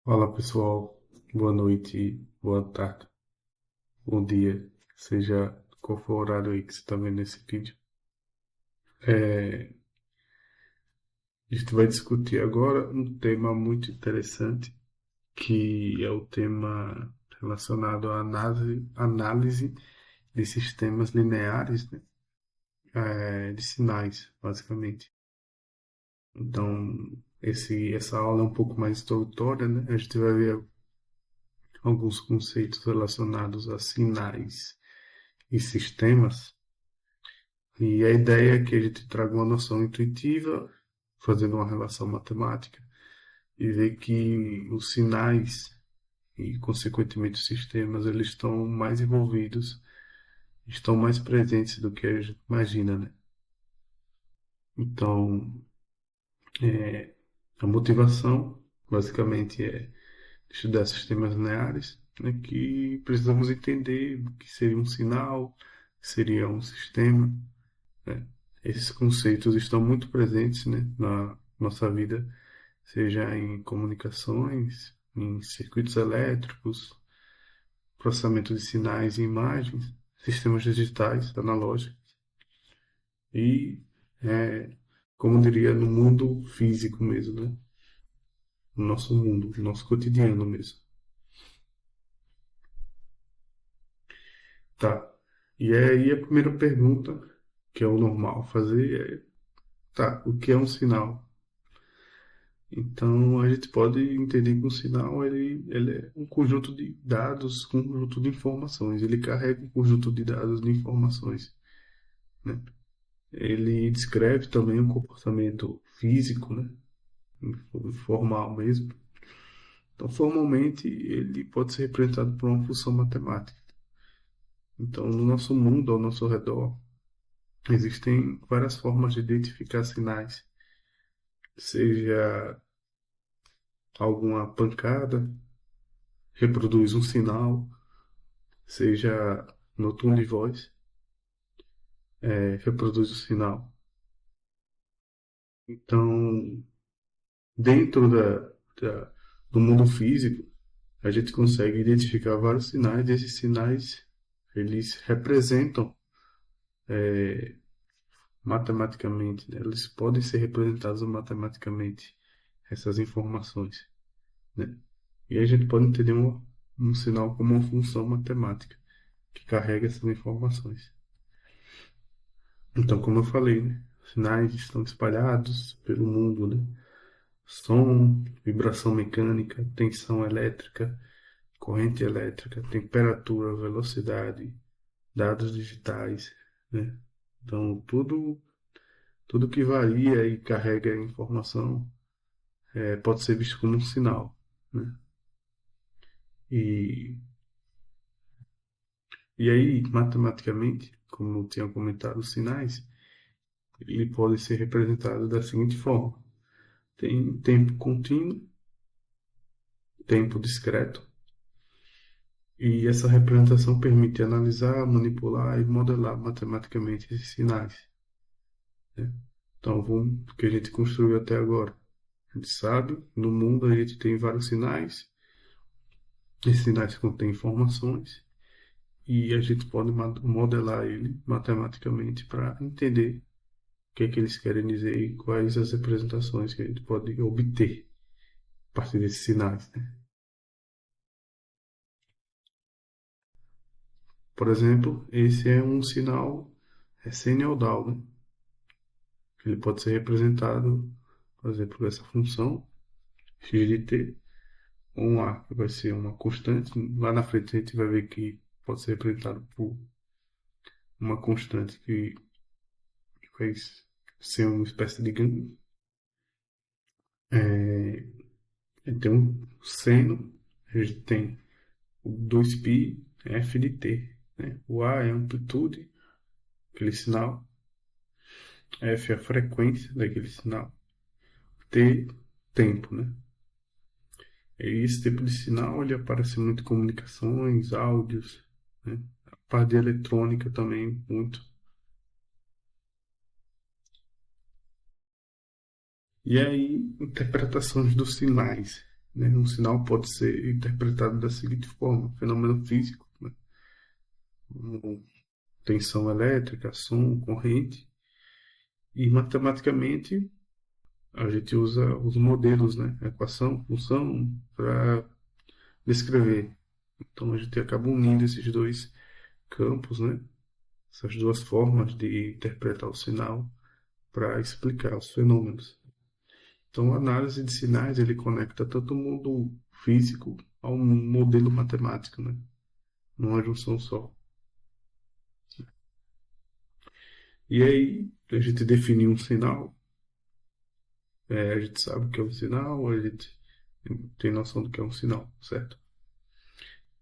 Fala pessoal, boa noite, boa tarde, bom dia, seja qual for o horário aí que você está vendo esse vídeo. A gente vai discutir agora um tema muito interessante, que é o tema relacionado à análise de sistemas lineares, né? De sinais, basicamente. Então, essa aula é um pouco mais introdutória, né? A gente vai ver alguns conceitos relacionados a sinais e sistemas. E a ideia é que a gente traga uma noção intuitiva, fazendo uma relação matemática, e ver que os sinais e, consequentemente, os sistemas, eles estão mais envolvidos, estão mais presentes do que a gente imagina, né? Então, a motivação, basicamente, é estudar sistemas lineares, né, que precisamos entender o que seria um sinal, o que seria um sistema, né? Esses conceitos estão muito presentes, né, na nossa vida, seja em comunicações, em circuitos elétricos, processamento de sinais e imagens, sistemas digitais, analógicos e, é, como diria, no mundo físico mesmo, né? No nosso mundo, no nosso cotidiano mesmo. Tá. E aí a primeira pergunta, que é o normal fazer, tá, o que é um sinal? Então, a gente pode entender que um sinal ele é um conjunto de dados, um conjunto de informações. Ele carrega um conjunto de dados de informações, né? Ele descreve também um comportamento físico, né? Formal mesmo. Então, formalmente, ele pode ser representado por uma função matemática. Então, no nosso mundo, ao nosso redor, existem várias formas de identificar sinais, seja alguma pancada reproduz um sinal, seja no tom de voz, reproduz o sinal. Então, dentro do mundo físico, a gente consegue identificar vários sinais, e esses sinais eles representam matematicamente, né? Eles podem ser representados matematicamente, essas informações, né? E a gente pode entender um sinal como uma função matemática que carrega essas informações. Então, como eu falei, né? Sinais estão espalhados pelo mundo, né? Som, vibração mecânica, tensão elétrica, corrente elétrica, temperatura, velocidade, dados digitais, né? Então, tudo que varia e carrega informação pode ser visto como um sinal, né? E, e aí, matematicamente, como eu tinha comentado, os sinais, ele pode ser representado da seguinte forma. Tem tempo contínuo, tempo discreto, e essa representação permite analisar, manipular e modelar matematicamente esses sinais, né? Então, vamos, o que a gente construiu até agora. A gente sabe, no mundo a gente tem vários sinais, esses sinais contêm informações, e a gente pode modelar ele matematicamente para entender o que é que eles querem dizer e quais as representações que a gente pode obter a partir desses sinais, né? Por exemplo, esse é um sinal seniodal, né? Ele pode ser representado, por exemplo, por essa função x de t, ou um a, que vai ser uma constante. Lá na frente a gente vai ver que pode ser representado por uma constante que vai ser uma espécie de ganho. Tem um seno, a gente tem o 2π f de t, né? O a é a amplitude, aquele sinal, f é a frequência daquele sinal, t, tempo, né? E esse tipo de sinal ele aparece muito em comunicações, áudios, né? A parte de eletrônica também muito. E aí, interpretações dos sinais. né? Um sinal pode ser interpretado da seguinte forma: fenômeno físico, né? Como tensão elétrica, som, corrente, e matematicamente a gente usa os modelos, né? Equação, função, para descrever. Então a gente acaba unindo esses dois campos, né? Essas duas formas de interpretar o sinal para explicar os fenômenos. Então, a análise de sinais ele conecta tanto o mundo físico ao modelo matemático, né? Numa junção só. E aí, a gente define um sinal, a gente sabe o que é um sinal, a gente tem noção do que é um sinal, certo?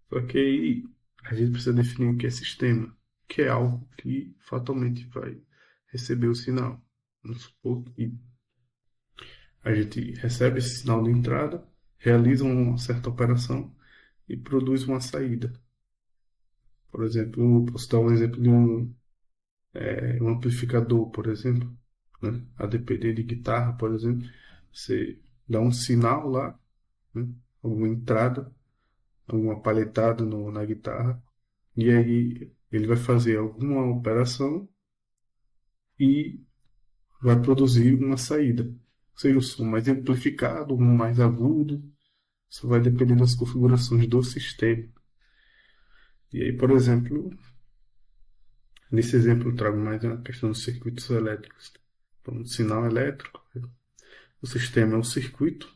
Só que aí, a gente precisa definir o que é sistema, que é algo que fatalmente vai receber o sinal. Vamos supor que a gente recebe esse sinal de entrada, realiza uma certa operação e produz uma saída. Por exemplo, posso dar um exemplo de um amplificador, por exemplo, né? A depender de guitarra, por exemplo, você dá um sinal lá, né? Alguma entrada, alguma palhetada na guitarra, e aí ele vai fazer alguma operação e vai produzir uma saída. Seja o som mais amplificado, um mais agudo, isso vai depender das configurações do sistema. E aí, por exemplo, nesse exemplo eu trago mais a questão dos circuitos elétricos. Então, um sinal elétrico, o sistema é um circuito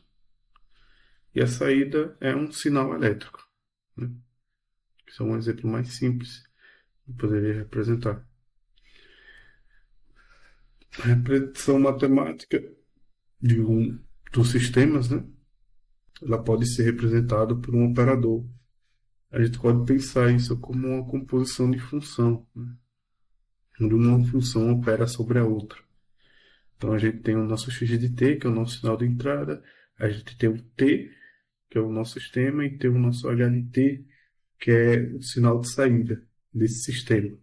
e a saída é um sinal elétrico, né? Isso é um exemplo mais simples que eu poderia representar. A representação matemática de dos sistemas, né? Ela pode ser representada por um operador. A gente pode pensar isso como uma composição de função, né? Onde uma função opera sobre a outra. Então a gente tem o nosso x de t, que é o nosso sinal de entrada, a gente tem o t, que é o nosso sistema, e tem o nosso h de t, que é o sinal de saída desse sistema.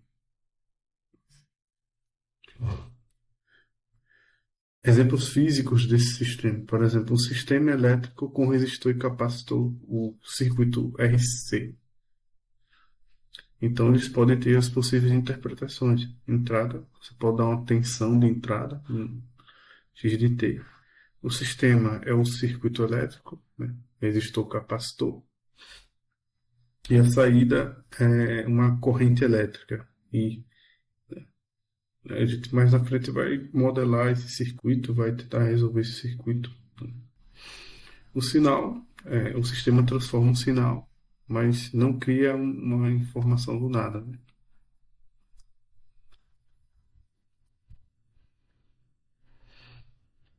Exemplos físicos desse sistema. Por exemplo, um sistema elétrico com resistor e capacitor, o circuito RC. Então, eles podem ter as possíveis interpretações. Entrada, você pode dar uma tensão de entrada, X de T. O sistema é um circuito elétrico, né? Resistor capacitor. E a saída é uma corrente elétrica. E a gente mais na frente vai modelar esse circuito, vai tentar resolver esse circuito. O sinal, o sistema transforma um sinal, mas não cria uma informação do nada, né?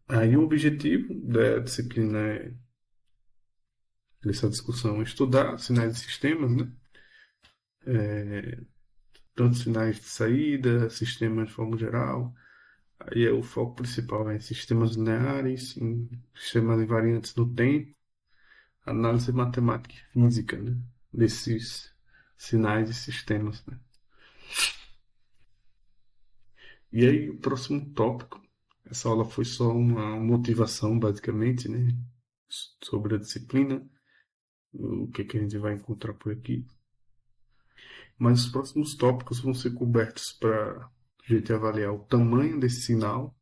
Aí o objetivo da disciplina dessa discussão é estudar sinais de sistemas, né? Tanto sinais de saída, sistemas de forma geral. Aí o foco principal é em sistemas lineares, em sistemas invariantes no tempo, análise matemática e física, né? Desses sinais e sistemas, né? E aí, o próximo tópico, essa aula foi só uma motivação, basicamente, né? Sobre a disciplina, o que que a gente vai encontrar por aqui. Mas os próximos tópicos vão ser cobertos para a gente avaliar o tamanho desse sinal,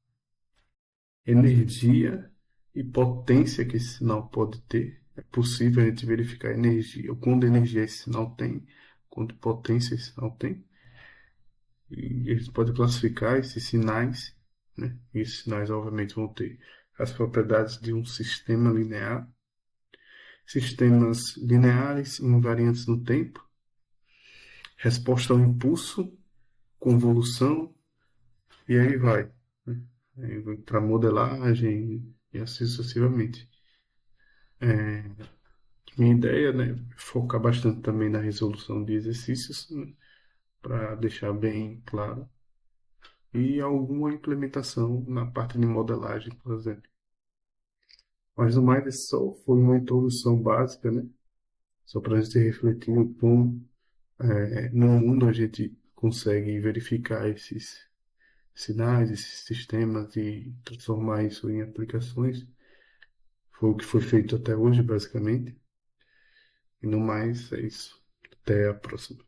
energia e potência que esse sinal pode ter. É possível a gente verificar a energia, o quanto de energia esse sinal tem, quanto de potência esse sinal tem. E a gente pode classificar esses sinais, né? E esses sinais, obviamente, vão ter as propriedades de um sistema linear, sistemas lineares invariantes no tempo, resposta ao impulso, convolução, e aí vai, né? Para modelagem e assim sucessivamente. Minha ideia, né, é focar bastante também na resolução de exercícios, né, para deixar bem claro, e alguma implementação na parte de modelagem, por exemplo. Mas no mais, isso só foi uma introdução básica, né? Só para a gente refletir o como no mundo a gente consegue verificar esses sinais, esses sistemas e transformar isso em aplicações. Foi o que foi feito até hoje, basicamente. E no mais, é isso. Até a próxima.